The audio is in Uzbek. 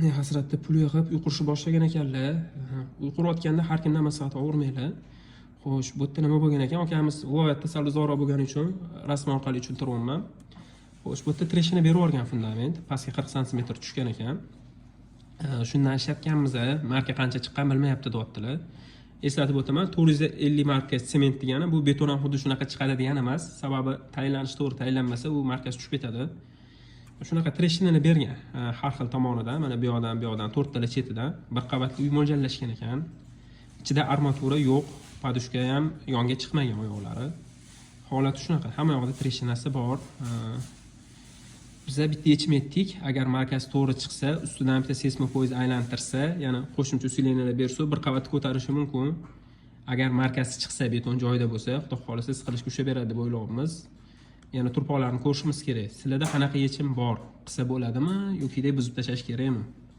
Hasratda pul yig'ib uy qurishni boshlagan ekanlar. Uy qurayotganda har kimdan maslahat olmaylar. Xo'sh, bu yerda nima bo'lgan ekan? Akamiz viloyatda sal uzoqroq bo'lgani uchun rasm orqali tushuntiryapman. Xo'sh, bu yerda treshina berib yuborgan fundament, pastga 40 sm tushgan ekan. Shundan ishlatganmiz, marka qancha chiqqan bilmayapti deyaptilar. Eslatib o'taman, 450 marka sement degani bu beton ham xuddi shunaqa chiqadi degani emas. Sababi tayinlanishi to'g'ri tayinlanmasa, u markasi tushib ketadi. Shunaqa treshinani bergan har xil tomonidan, mana bu yoqdan 4 tala chetidan bir qavatli uy mo'ljallashgan ekan. Ichida armatura yo'q, podushka ham yonga chiqmagan oyoqlari. Holati shunaqa, hamma yoqda treshinasi bor. Biza bitta yechim etdik, agar markasi to'g'ri chiqsa, ustidan bitta seysmopoyz aylantirsa, ya'ni qo'shimcha uskunalar bersa, bir qavat ko'tarishi mumkin. Agar markasi chiqsa, beton joyida bo'lsa, xudo xolisa siz qilishga ushaveradi deb o'ylayapmiz. Yana turpoqlarni ko'rishimiz kerak. Sizlarda qanaqa yechim bor? Qilsa bo'ladimi yoki buzib tashlash kerakmi?